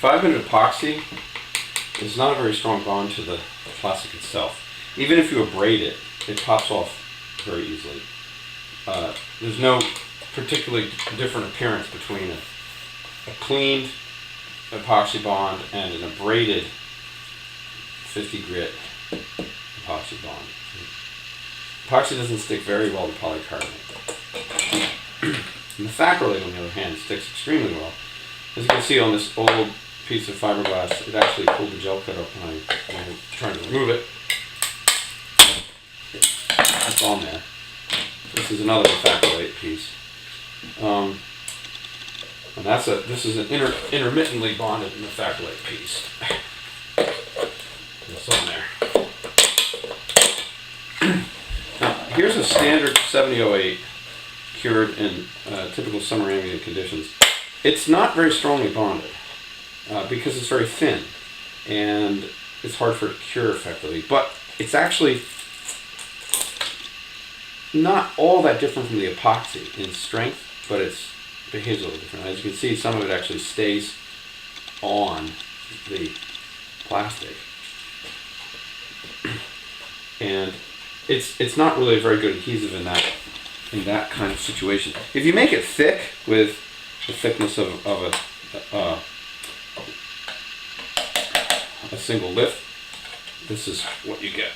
5-minute epoxy is not a very strong bond to the plastic itself. Even if you abrade it, it pops off very easily. There's no particularly different appearance between a cleaned epoxy bond and an abraded 50 grit epoxy bond. Epoxy doesn't stick very well to polycarbonate. And the Thakrolate, on the other hand, sticks extremely well. As you can see on this old piece of fiberglass, it actually pulled the gel cut up when I tried to remove it. That's on there. This is another Thakrolate piece. And this is an intermittently bonded Thakrolate piece. It's on there. Now, here's a standard 7008 cured in typical summer ambient conditions. It's not very strongly bonded because it's very thin and it's hard for it to cure effectively, but it's actually not all that different from the epoxy in strength, but it behaves a little different. As you can see, some of it actually stays on the plastic, and it's not really a very good adhesive in that kind of situation. If you make it thick with the thickness of a single lift, this is what you get.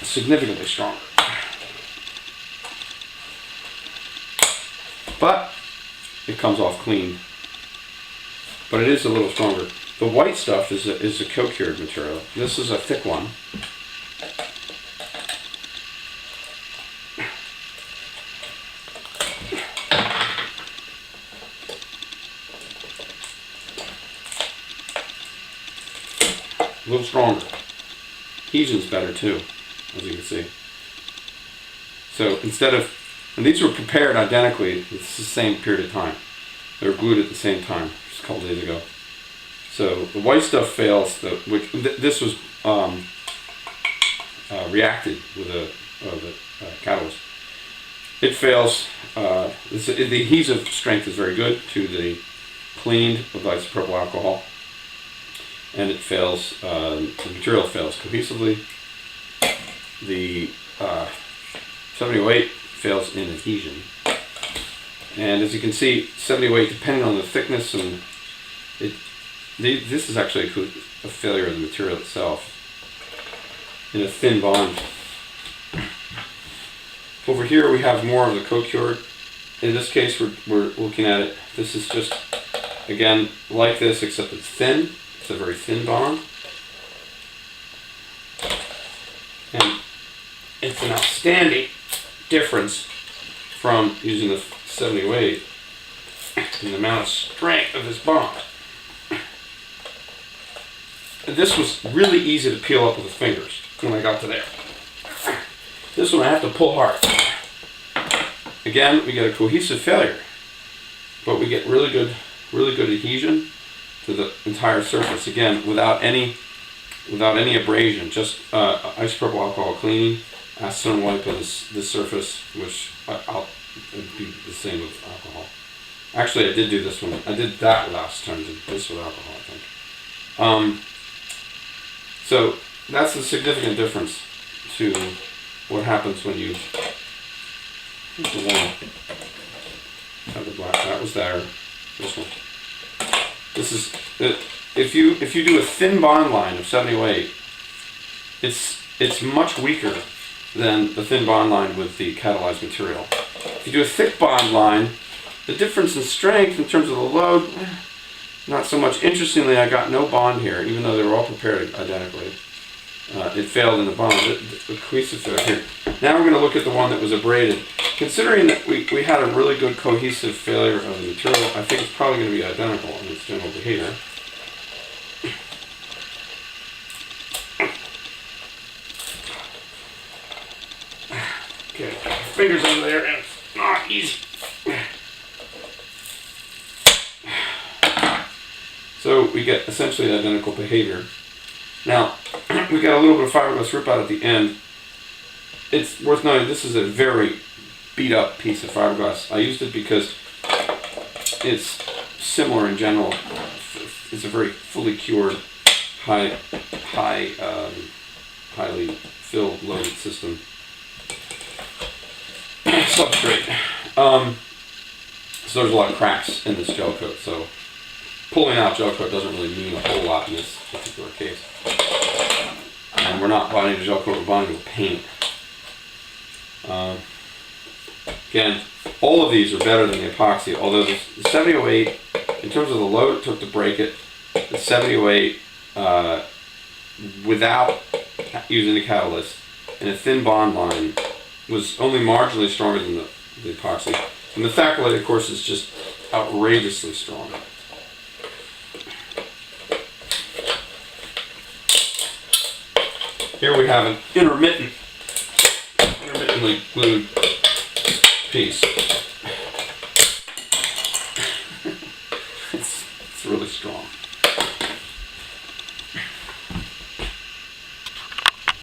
Significantly stronger. But it comes off clean. But it is a little stronger. The white stuff is a co-cured material. This is a thick one. A little stronger. Adhesion's better too, as you can see. So instead of, and these were prepared identically, it's the same period of time. They were glued at the same time, just a couple days ago. So the white stuff fails, this was reacted with a catalyst. It fails, the adhesive strength is very good to the cleaned with isopropyl alcohol. And it fails, the material fails cohesively. The 7008 fails in adhesion. And as you can see, 7008, depending on the thickness, and this is actually a failure of the material itself in a thin bond. Over here we have more of the co-cured. In this case, we're looking at it. This is just, again, like this, except it's thin. It's a very thin bond, and it's an outstanding difference from using the 7008 in the amount of strength of this bond. And this was really easy to peel up with the fingers when I got to there. This one I have to pull hard. Again, we get a cohesive failure, but we get really good adhesion to the entire surface, again, without any abrasion, just isopropyl alcohol cleaning, acetone wipe of this surface, which I'll be the same with alcohol. Actually, I did do this one. I did that with acetone, did this with alcohol, I think. So that's a significant difference to what happens when you have the black. That was there. This one. This is, if you do a thin bond line of 7008, it's much weaker than the thin bond line with the catalyzed material. If you do a thick bond line, the difference in strength in terms of the load, not so much. Interestingly, I got no bond here, even though they were all prepared identically. It failed in the bond, the cohesive failure here. Now we're going to look at the one that was abraded. Considering that we had a really good cohesive failure of the material, I think it's probably going to be identical in its general behavior. Okay, fingers under there, and it's not easy. So we get essentially identical behavior. Now, we got a little bit of fiberglass rip out at the end. It's worth noting this is a very beat up piece of fiberglass. I used it because it's similar in general. It's a very fully cured, highly filled, loaded system. Substrate. So there's a lot of cracks in this gel coat. So pulling out gel coat doesn't really mean a whole lot in this particular case. And we're not bonding to gel coat, we're bonding to paint. Again, all of these are better than the epoxy, although the 7008, in terms of the load it took to break it, the 7008 without using the catalyst and a thin bond line was only marginally stronger than the epoxy. And the Thacolite, of course, is just outrageously strong. Here we have an intermittently glued piece. It's really strong.